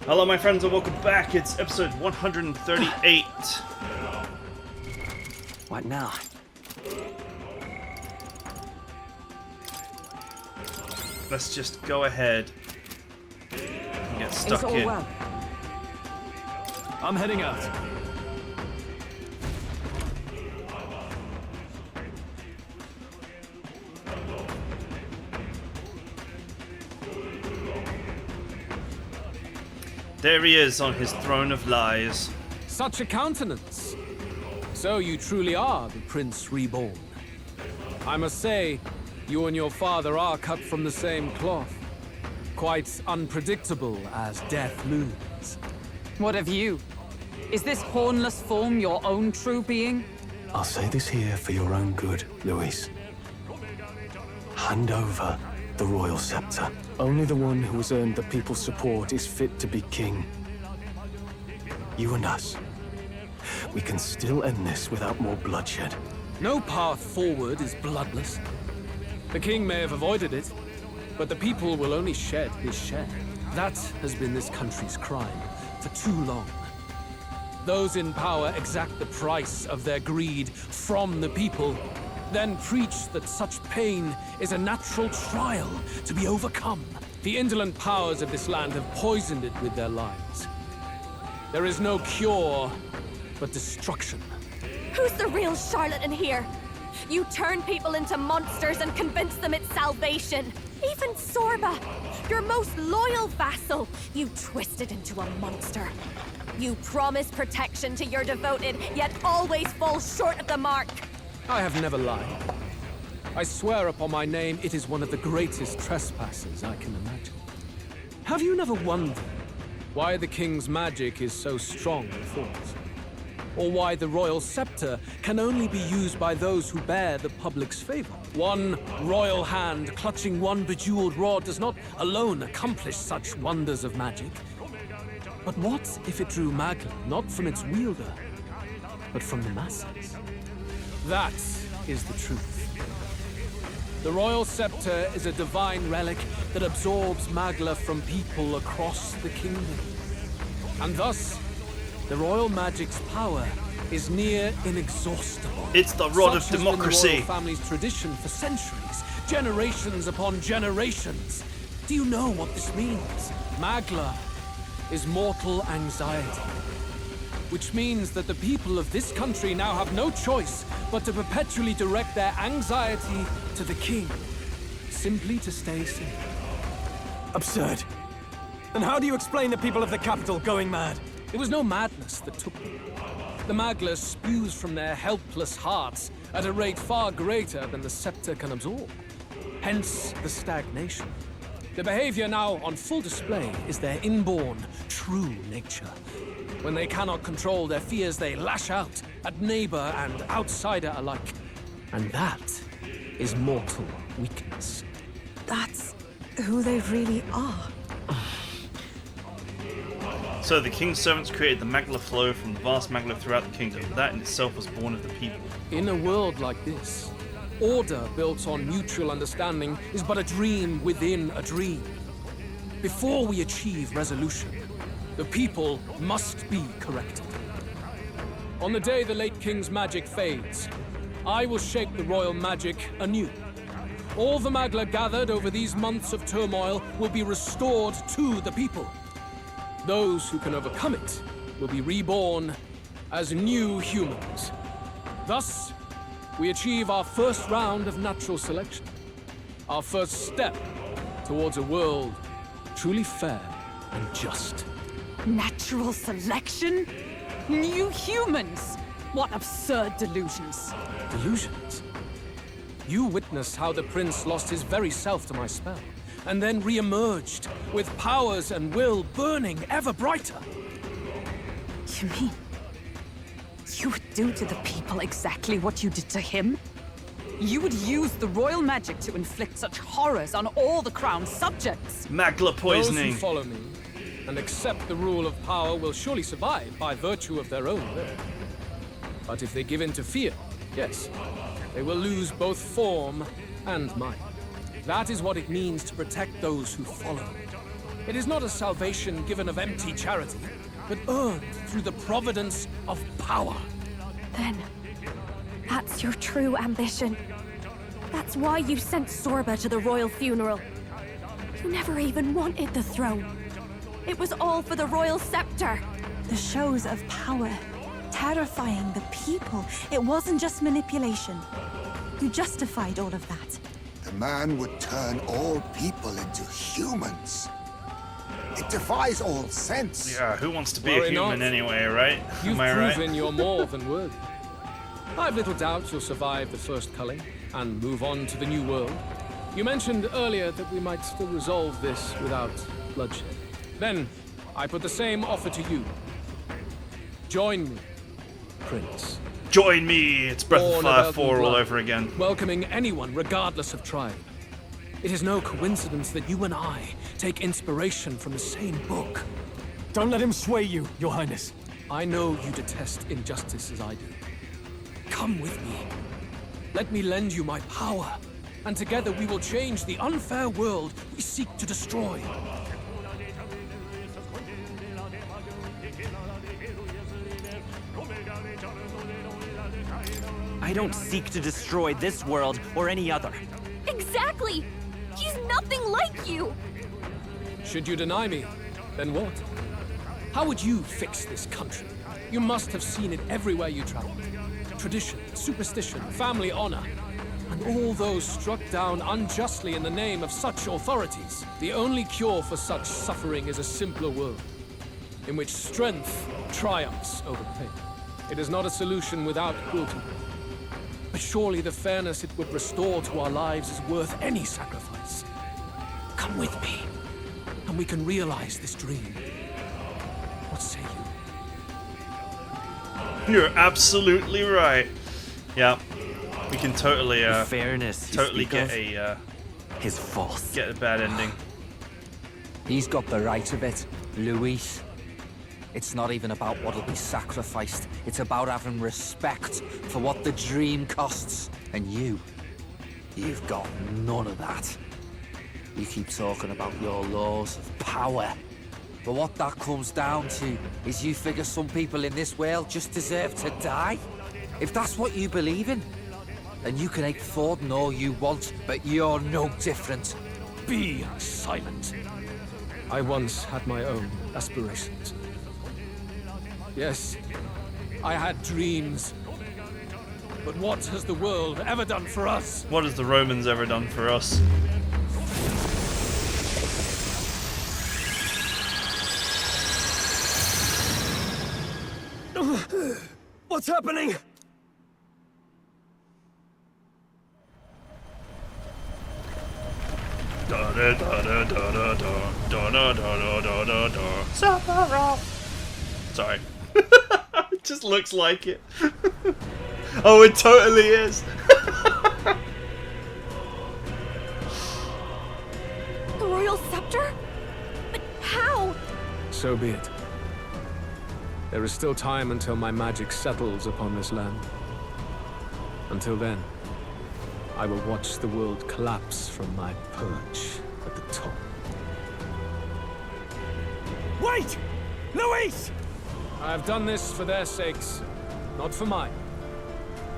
Hello, my friends, and welcome back. It's episode 138. What now? Let's just go ahead and get stuck in. Well. I'm heading out. There he is on his throne of lies. Such a countenance. So you truly are the Prince Reborn. I must say, you and your father are cut from the same cloth. Quite unpredictable as death looms. What of you? Is this hornless form your own true being? I'll say this here for your own good, Luis. Hand over the royal scepter. Only the one who has earned the people's support is fit to be king. You and us. We can still end this without more bloodshed. No path forward is bloodless. The king may have avoided it, but the people will only shed his share. That has been this country's crime for too long. Those in power exact the price of their greed from the people, then preach that such pain is a natural trial to be overcome. The indolent powers of this land have poisoned it with their lies. There is no cure but destruction. Who's the real charlatan here? You turn people into monsters and convince them it's salvation. Even Sorba, your most loyal vassal, you twisted into a monster. You promise protection to your devoted, yet always fall short of the mark. I have never lied. I swear upon my name, it is one of the greatest trespasses I can imagine. Have you never wondered why the king's magic is so strong in force? Or why the royal scepter can only be used by those who bear the public's favor? One royal hand clutching one bejeweled rod does not alone accomplish such wonders of magic. But what if it drew Magla not from its wielder, but from the masses? That is the truth. The royal scepter is a divine relic that absorbs Magla from people across the kingdom. And thus, the royal magic's power is near inexhaustible. It's the rod of Such has democracy. been the royal family's tradition for centuries, generations upon generations. Do you know what this means? Magla is mortal anxiety. Which means that the people of this country now have no choice but to perpetually direct their anxiety to the king, simply to stay safe. Absurd. And how do you explain the people of the capital going mad? It was no madness that took them. The Magla spews from their helpless hearts at a rate far greater than the scepter can absorb. Hence the stagnation. The behavior now on full display is their inborn, true nature. When they cannot control their fears, they lash out at neighbor and outsider alike. And that is mortal weakness. That's who they really are. So the king's servants created the Magla flow from the vast Magla throughout the kingdom. That in itself was born of the people. In a world like this, order built on mutual understanding is but a dream within a dream. Before we achieve resolution, the people must be corrected. On the day the late king's magic fades, I will shape the royal magic anew. All the Magla gathered over these months of turmoil will be restored to the people. Those who can overcome it will be reborn as new humans. Thus, we achieve our first round of natural selection. Our first step towards a world truly fair and just. Natural selection? New humans? What absurd delusions. Delusions? You witnessed how the prince lost his very self to my spell, and then re-emerged with powers and will burning ever brighter. You mean you would do to the people exactly what you did to him? You would use the royal magic to inflict such horrors on all the crown's subjects? Magla poisoning. Those who follow me and accept the rule of power will surely survive by virtue of their own will. But if they give in to fear, yes, they will lose both form and might. That is what it means to protect those who follow. It is not a salvation given of empty charity, but earned through the providence of power. Then, that's your true ambition. That's why you sent Sorba to the royal funeral. You never even wanted the throne. It was all for the royal scepter. The shows of power, terrifying the people. It wasn't just manipulation. You justified all of that. The man would turn all people into humans. It defies all sense. Yeah, who wants to be a Worry human not. anyway, right? You've Am I right? proven you're more than worthy. I've little doubt you'll survive the first culling and move on to the new world. You mentioned earlier that we might still resolve this without bloodshed. Then, I put the same offer to you. Join me, Prince. Join me! It's Breath of Born Fire of 4 all blood, over again. Welcoming anyone regardless of tribe. It is no coincidence that you and I take inspiration from the same book. Don't let him sway you, Your Highness. I know you detest injustice as I do. Come with me. Let me lend you my power, and together we will change the unfair world we seek to destroy. I don't seek to destroy this world or any other. Exactly! He's nothing like you! Should you deny me, then what? How would you fix this country? You must have seen it everywhere you traveled. Tradition, superstition, family honor, and all those struck down unjustly in the name of such authorities. The only cure for such suffering is a simpler world, in which strength triumphs over pain. It is not a solution without cruelty. But surely the fairness it would restore to our lives is worth any sacrifice. Come with me, and we can realize this dream. What say you? You're absolutely right. Yeah, we can totally, The fairness you totally speak get of a, is false. get a bad ending. He's got the right of it, Luis. It's not even about what'll be sacrificed. It's about having respect for what the dream costs. And you've got none of that. You keep talking about your laws of power. But what that comes down to is you figure some people in this world just deserve to die? If that's what you believe in, then you can hate Forden all you want, but you're no different. Be silent. I once had my own aspirations. Yes, I had dreams. But what has the world ever done for us? What has the Romans ever done for us? What's happening? Da da da da da da da da da da da da da. Sephiroth. Sorry. It just looks like it. Oh, it totally is. The royal scepter? But how? So be it. There is still time until my magic settles upon this land. Until then, I will watch the world collapse from my perch at the top. Wait! Luis! I have done this for their sakes, not for mine.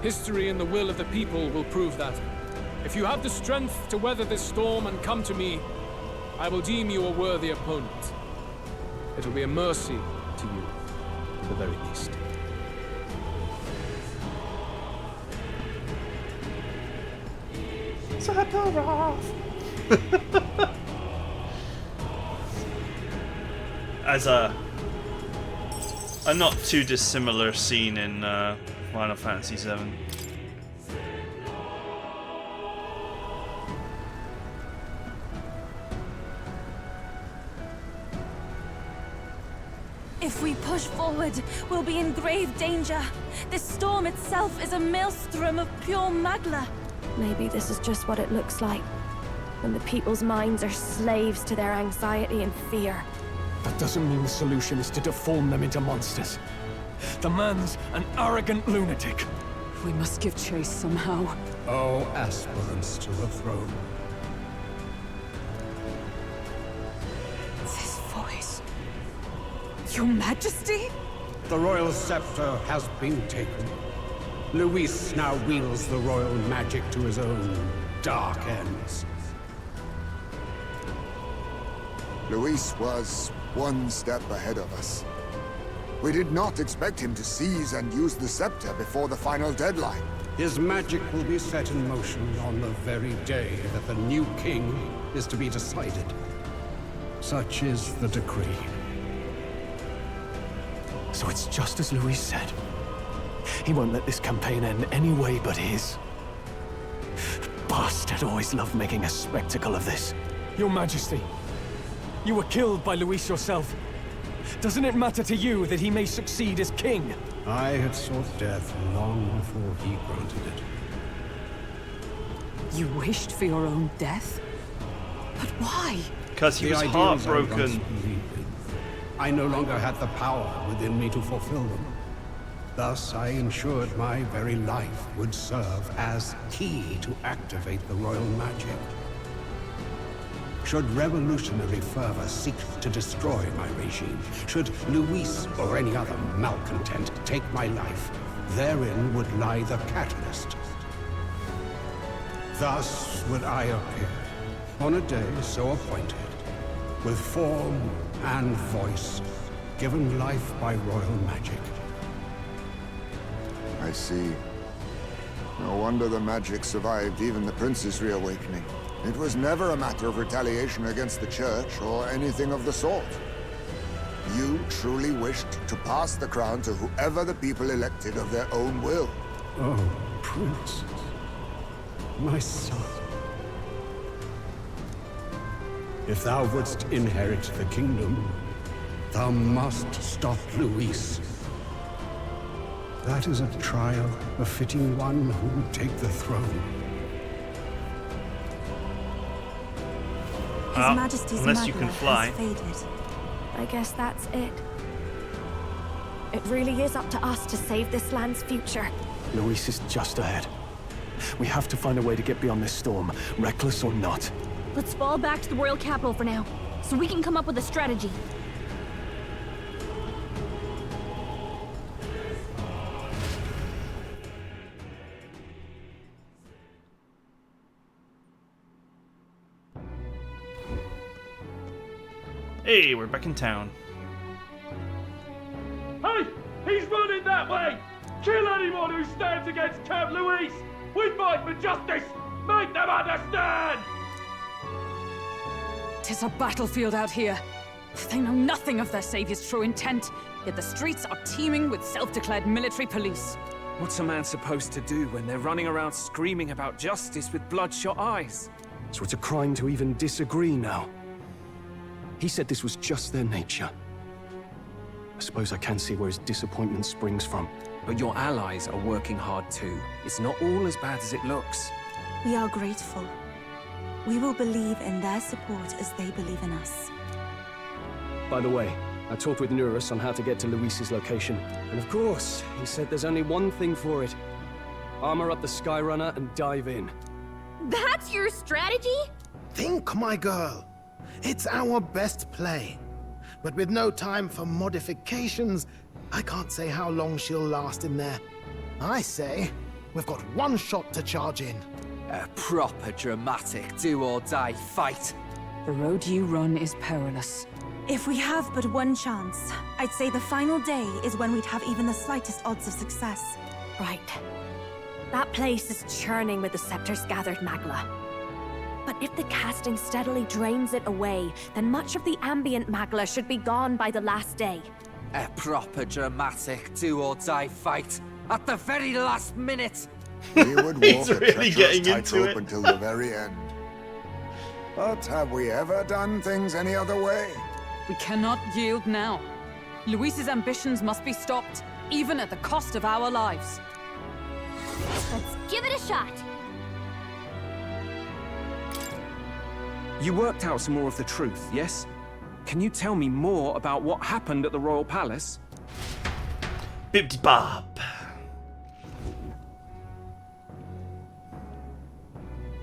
History and the will of the people will prove that. If you have the strength to weather this storm and come to me, I will deem you a worthy opponent. It will be a mercy to you, at the very least. As a not too dissimilar scene in Final Fantasy VII. If we push forward, we'll be in grave danger. This storm itself is a maelstrom of pure magla. Maybe this is just what it looks like. When the people's minds are slaves to their anxiety and fear. That doesn't mean the solution is to deform them into monsters. The man's an arrogant lunatic. We must give chase somehow. All aspirants to the throne. Your Majesty? The royal scepter has been taken. Luis now wields the royal magic to his own dark ends. Luis was one step ahead of us. We did not expect him to seize and use the scepter before the final deadline. His magic will be set in motion on the very day that the new king is to be decided. Such is the decree. So it's just as Luis said. He won't let this campaign end any way but his. Bastard always loved making a spectacle of this. Your Majesty, you were killed by Luis yourself. Doesn't it matter to you that he may succeed as king? I had sought death long before he granted it. You wished for your own death? But why? Because he was The ideals I once heartbroken. believed in, I no longer had the power within me to fulfill them. Thus, I ensured my very life would serve as key to activate the royal magic. Should revolutionary fervor seek to destroy my regime, should Luis or any other malcontent take my life, therein would lie the catalyst. Thus would I appear, on a day so appointed, with form and voice, given life by royal magic. I see. No wonder the magic survived even the prince's reawakening. It was never a matter of retaliation against the church or anything of the sort. You truly wished to pass the crown to whoever the people elected of their own will. Oh, Prince. My son. If thou wouldst inherit the kingdom, thou must stop Luis. That is a trial befitting one who would take the throne. His Majesty's unless you can magma fly. has faded. I guess that's it. It really is up to us to save this land's future. Luis is just ahead. We have to find a way to get beyond this storm, reckless or not. Let's fall back to the royal capital for now, so we can come up with a strategy. Hey, we're back in town. Hey! He's running that way! Kill anyone who stands against Count Luis! We fight for justice! Make them understand! 'Tis a battlefield out here. They know nothing of their savior's true intent, yet the streets are teeming with self-declared military police. What's a man supposed to do when they're running around screaming about justice with bloodshot eyes? So it's a crime to even disagree now. He said this was just their nature. I suppose I can see where his disappointment springs from. But your allies are working hard too. It's not all as bad as it looks. We are grateful. We will believe in their support as they believe in us. By the way, I talked with Nurus on how to get to Luis's location. And of course, he said there's only one thing for it. Armor up the Skyrunner and dive in. That's your strategy? Think, my girl. It's our best play. But with no time for modifications, I can't say how long she'll last in there. I say, we've got one shot to charge in. A proper dramatic do-or-die fight. The road you run is perilous. If we have but one chance, I'd say the final day is when we'd have even the slightest odds of success. Right. That place is churning with the scepter's gathered magma. But if the casting steadily drains it away, then much of the ambient magma should be gone by the last day. A proper dramatic do-or-die fight. At the very last minute. We would He's walk a really treacherous getting into tightrope it. until the very end. But have we ever done things any other way? We cannot yield now. Luis's ambitions must be stopped, even at the cost of our lives. Let's give it a shot. You worked out some more of the truth, yes? Can you tell me more about what happened at the Royal Palace? Bip-de-bob.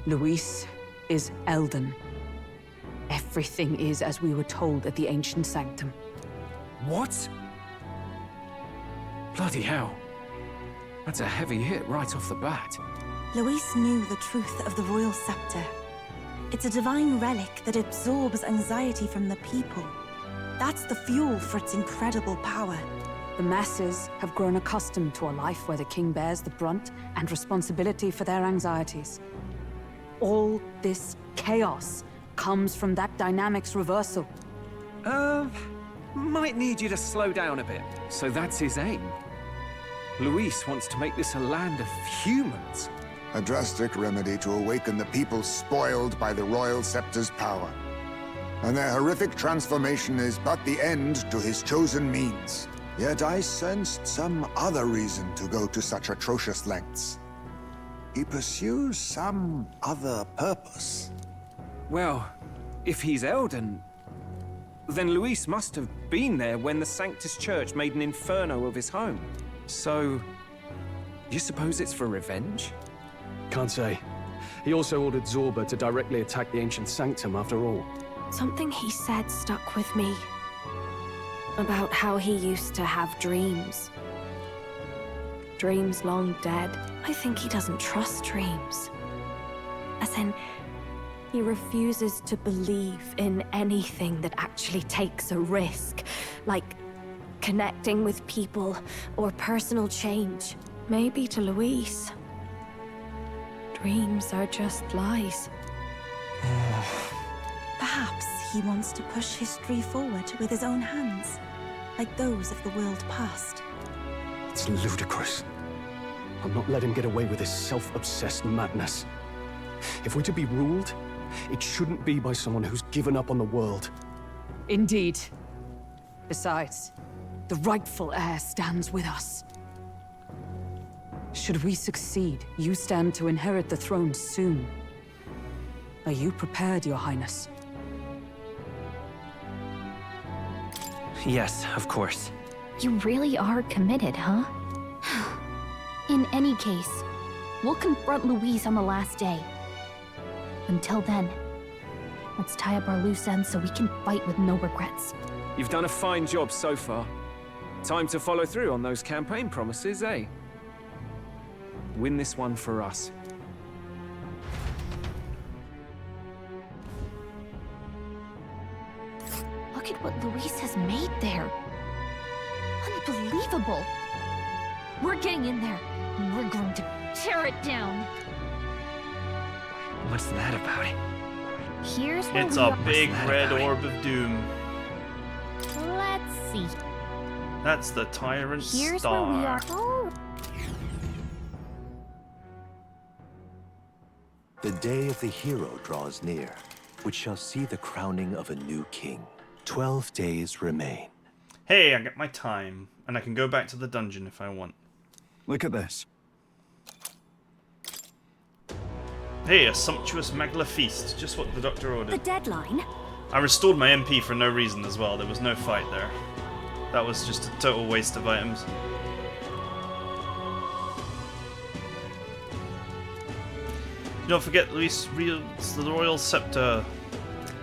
Luis is Elden. Everything is as we were told at the Ancient Sanctum. What? Bloody hell. That's a heavy hit right off the bat. Luis knew the truth of the royal scepter. It's a divine relic that absorbs anxiety from the people. That's the fuel for its incredible power. The masses have grown accustomed to a life where the king bears the brunt and responsibility for their anxieties. All this chaos comes from that dynamics reversal. Might need you to slow down a bit. So that's his aim. Luis wants to make this a land of humans. A drastic remedy to awaken the people spoiled by the royal scepter's power. And their horrific transformation is but the end to his chosen means. Yet I sensed some other reason to go to such atrocious lengths. He pursues some other purpose. Well, if he's Elden, then Luis must have been there when the Sanctus Church made an inferno of his home. So, you suppose it's for revenge? Can't say. He also ordered Zorba to directly attack the ancient sanctum after all. Something he said stuck with me. About how he used to have dreams. Dreams long dead. I think he doesn't trust dreams. As in, he refuses to believe in anything that actually takes a risk. Like connecting with people or personal change. Maybe to Luis, dreams are just lies. Perhaps he wants to push history forward with his own hands, like those of the world past. It's ludicrous. I'll not let him get away with his self-obsessed madness. If we're to be ruled, it shouldn't be by someone who's given up on the world. Indeed. Besides, the rightful heir stands with us. Should we succeed, you stand to inherit the throne soon. Are you prepared, Your Highness? Yes, of course. You really are committed, huh? In any case, we'll confront Luis on the last day. Until then, let's tie up our loose ends so we can fight with no regrets. You've done a fine job so far. Time to follow through on those campaign promises, eh? Win this one for us. Look at what Luis has made there. Unbelievable. We're getting in there, and we're going to tear it down. What's that about? Here's where It's we a are. big red orb of doom. Let's see. That's the Tyrant Here's Star. where we are. Oh. The day of the hero draws near, which shall see the crowning of a new king. 12 days remain. Hey, I get my time, and I can go back to the dungeon if I want. Look at this. Hey, a sumptuous Magla feast, just what the doctor ordered. The deadline? I restored my MP for no reason as well, there was no fight there. That was just a total waste of items. Don't forget, Luis wields the Royal Scepter.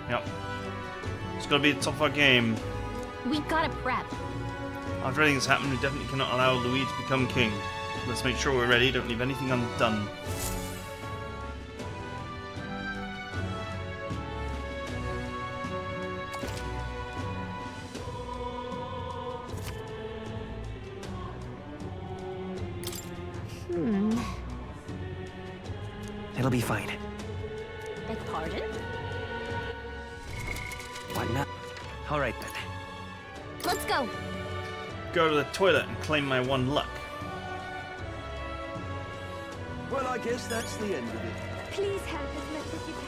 Yep. It's gotta be the top of our game. We gotta prep. After everything that's happened, we definitely cannot allow Louis to become king. Let's make sure we're ready, don't leave anything undone. It'll be fine. Beg pardon? What not? All right then. Let's go. Go to the toilet and claim my 1 luck. Well, I guess that's the end of it. Please help as much as you can.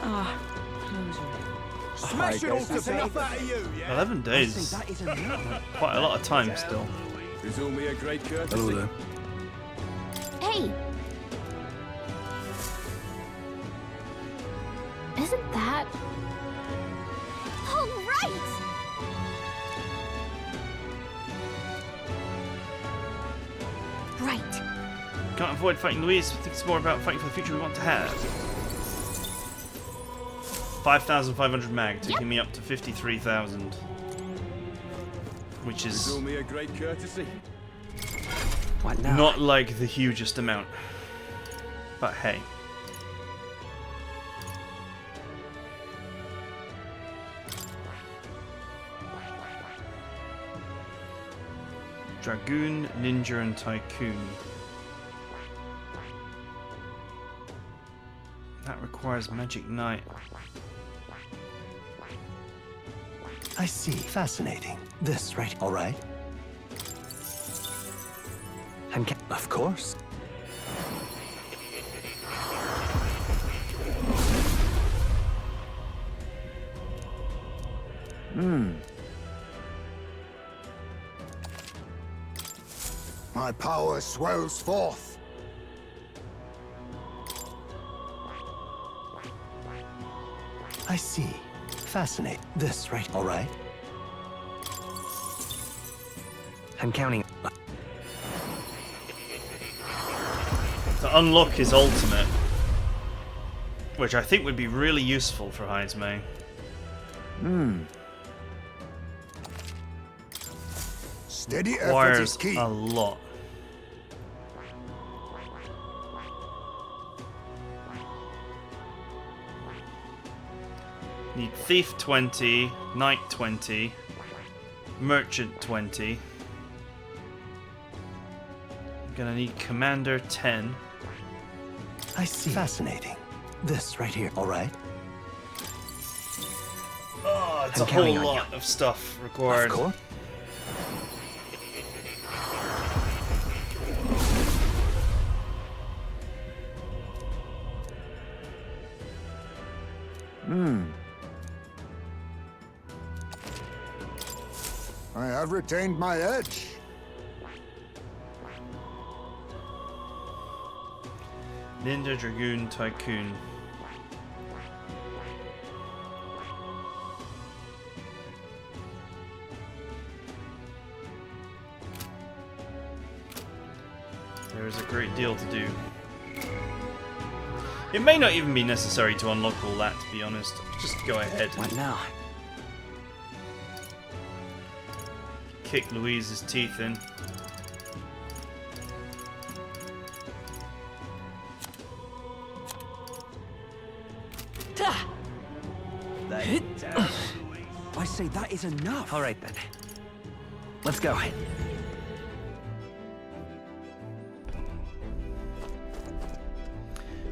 Ah, Smash it all to enough out of you, yeah? 11 days. Quite a lot of time still. Resume me a great courtesy. Hello there. Hey! Isn't that... Oh, right! Right. Can't avoid fighting Louise. I think it's more about fighting for the future we want to have. 5,500 mag, taking me up to 53,000. which is It's all me a great courtesy. What now? not like the hugest amount. But hey. Dragoon, Ninja, and Tycoon. That requires Magic Knight. I see. Fascinating. This, right? All right. And of course. My power swells forth. I see. Fascinating. This, right? All right. I'm counting. To unlock his ultimate, which I think would be really useful for Heismay. Steady effort is Requires key. a lot. Need Thief 20, Knight 20, Merchant 20. I'm gonna need Commander 10. I see. Fascinating. This right here. All right. Oh, it's I'm a whole counting on lot of stuff required. Of course. I have retained my edge. Ninja, Dragoon, Tycoon. There is a great deal to do. It may not even be necessary to unlock all that, to be honest. Just go ahead. What now? Kick Louise's teeth in. I say that is enough. All right then. Let's go.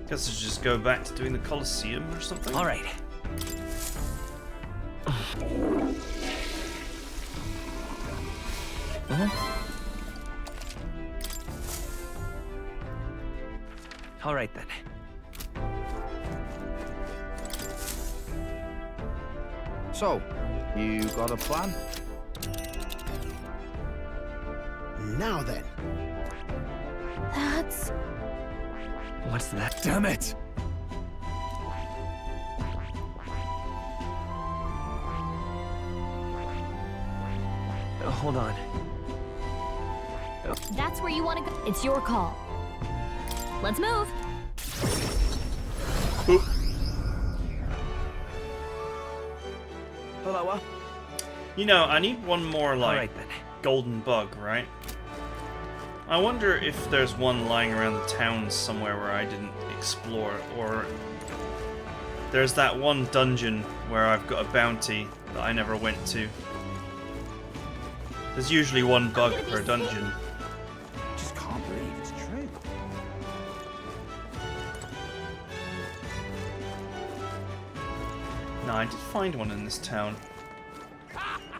Guess I should just go back to doing the Colosseum or something. All right. All right then. So, you got a plan? Now then. That's... What's that? Damn it! Hold on. That's where you want to go. It's your call. Let's move. Hello. You know, I need one more, like, right, then. golden bug, right? I wonder if there's one lying around the town somewhere where I didn't explore, or there's that one dungeon where I've got a bounty that I never went to. There's usually one bug per dungeon. Just can't believe it's true. No, I did find one in this town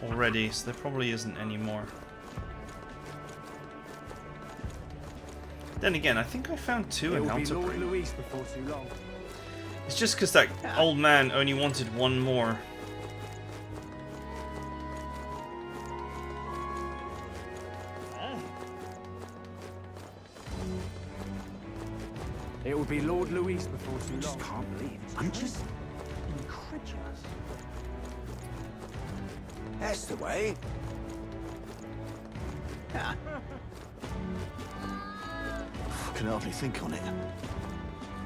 already, so there probably isn't any more. Then again, I think I found two in Altabri. Louis before too long. It's just because that old man only wanted one more. It will be Lord Louis before too long. Just can't believe it. I'm just incredulous. That's the way. I can hardly think on it.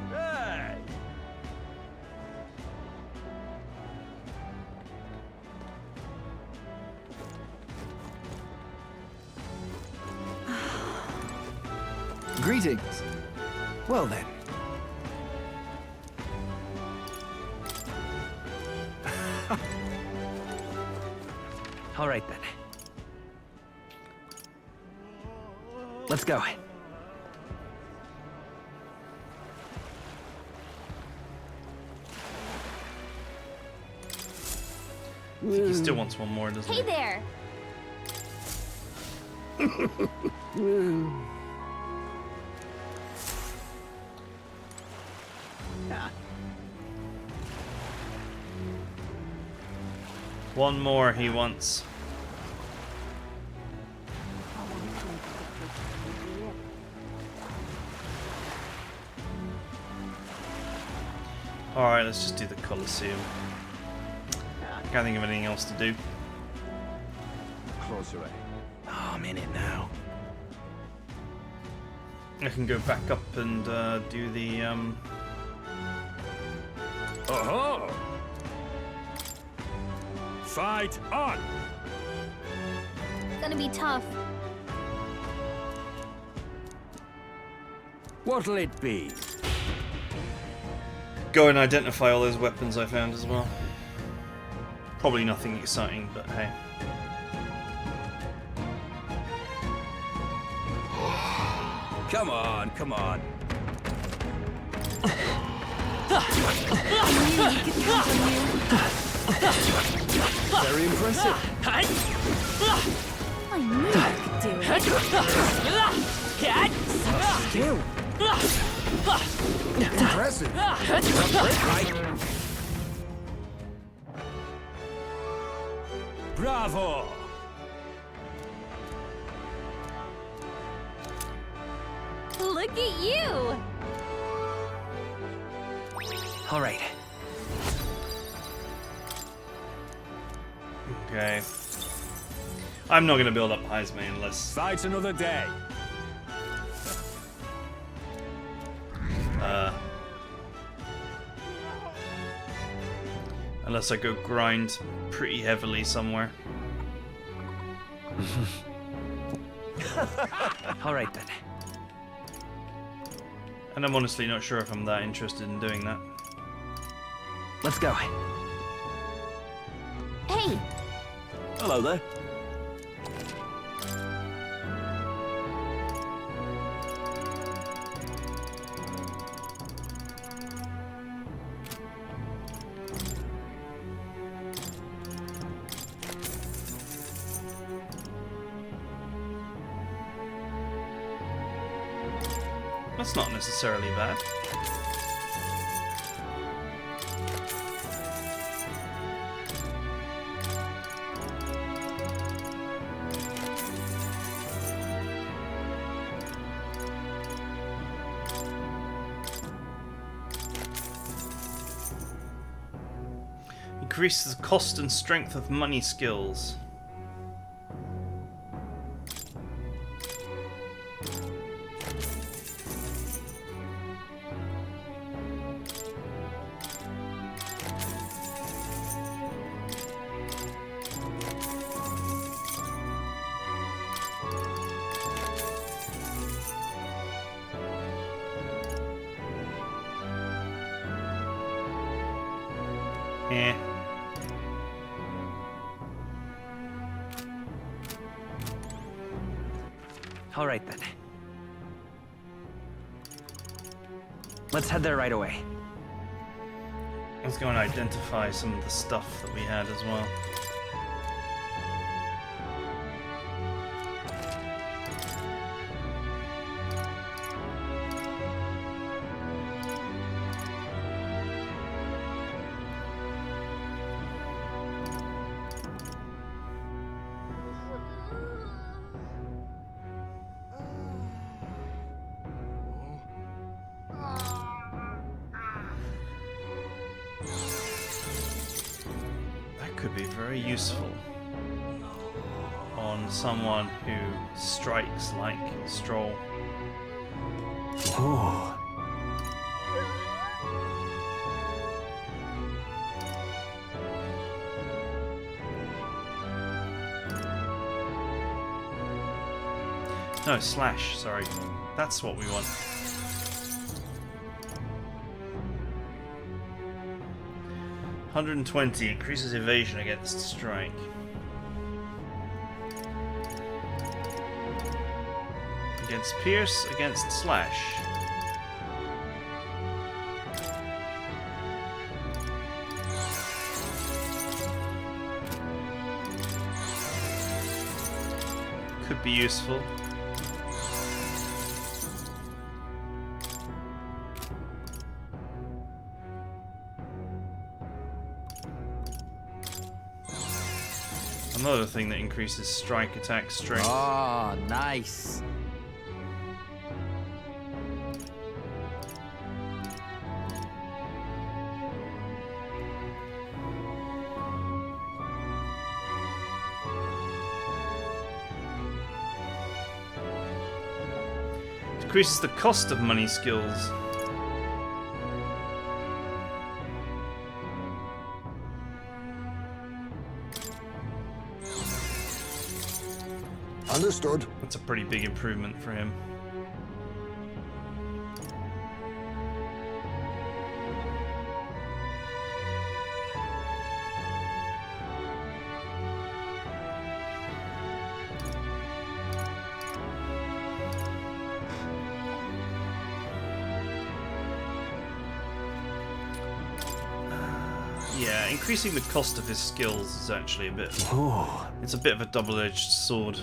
Hey! Greetings. Well then. All right then. Let's go. I think he still wants one more, doesn't he? Hey there! One more he wants. Alright, let's just do the Colosseum. Can't think of anything else to do. Closer, eh? Oh, I'm in it now. I can go back up and do the Oh! Fight on! It's gonna be tough. What'll it be? go and identify all those weapons I found as well. Probably nothing exciting, but hey. Come on, come on. Very impressive. I knew I could do it. Impressive. Bravo! Look at you! All right. Okay. I'm not going to build up Heisman unless... Fight another day. Unless I go grind pretty heavily somewhere. All right then. And I'm honestly not sure if I'm that interested in doing that. Let's go. Hey! Hello there. That's not necessarily bad. Increases the cost and strength of money skills. Eh. All right then. Let's head there right away. Let's go and identify some of the stuff that we had as well. Could be very useful on someone who strikes like Stroll. Oh. No, slash, sorry. That's what we want. $120 increases evasion against strike. Against pierce, against slash. Could be useful. Another thing that increases strike attack strength. Oh, nice. Increases the cost of money skills. Understood. That's a pretty big improvement for him. Yeah, increasing the cost of his skills is actually a bit... Oh. It's a bit of a double-edged sword.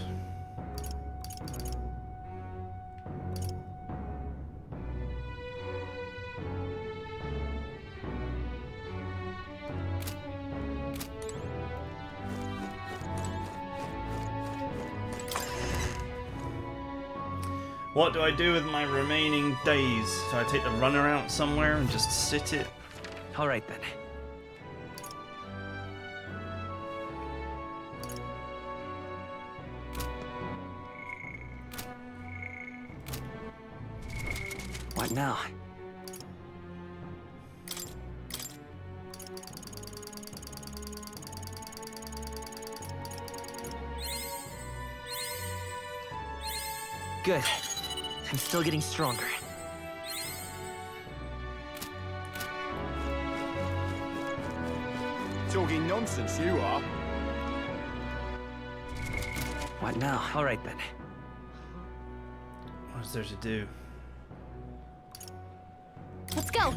What do I do with my remaining days? Do I take the runner out somewhere and just sit it? Alright then. What now? Good. I'm still getting stronger. Talking nonsense, you are. What now? Alright then. What is there to do? Let's go.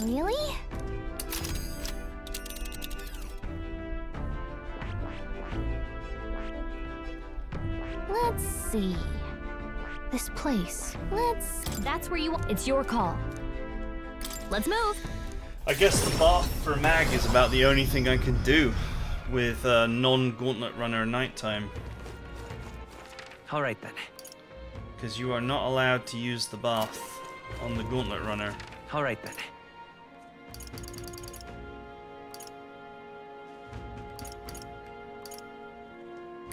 Really? Let's see. This place. That's where you... It's your call. Let's move. I guess the bath for Mag is about the only thing I can do with non-Gauntlet Runner nighttime. Alright then. Because you are not allowed to use the bath on the Gauntlet Runner. Alright then.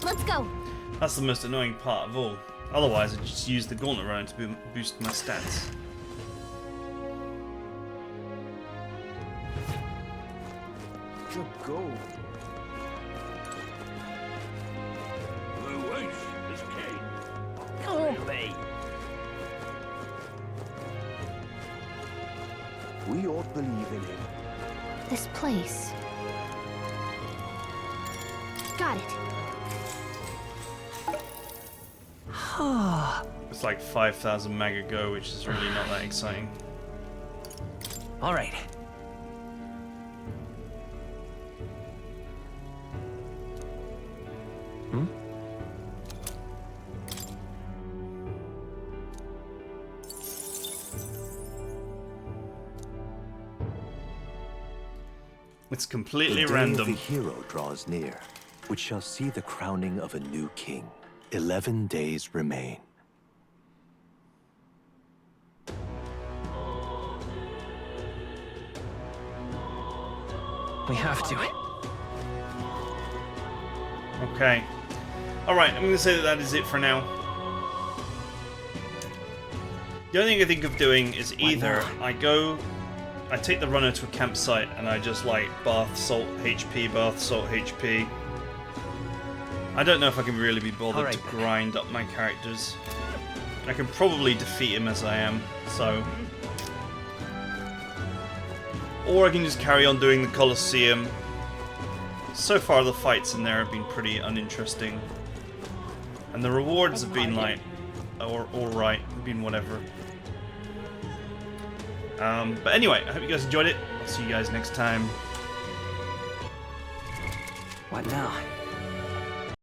Let's go. That's the most annoying part of all. Otherwise, I just use the Gauntlet Runner to boost my stats. Good go. Luis is king. Oh. We ought to believe in him. This place. Got it. It's like 5,000 mag ago, which is really not that exciting. Alright. It's completely the day random. Of the hero draws near, which shall see the crowning of a new king. 11 days remain. We have to. Okay. Alright, I'm going to say that that is it for now. The only thing I think of doing is either I go I take the runner to a campsite and I just like bath salt HP. I don't know if I can really be bothered to grind up my characters. I can probably defeat him as I am, so... Or I can just carry on doing the Colosseum. So far the fights in there have been pretty uninteresting. And the rewards have been like... alright, been whatever. But anyway, I hope you guys enjoyed it. I'll see you guys next time. What now?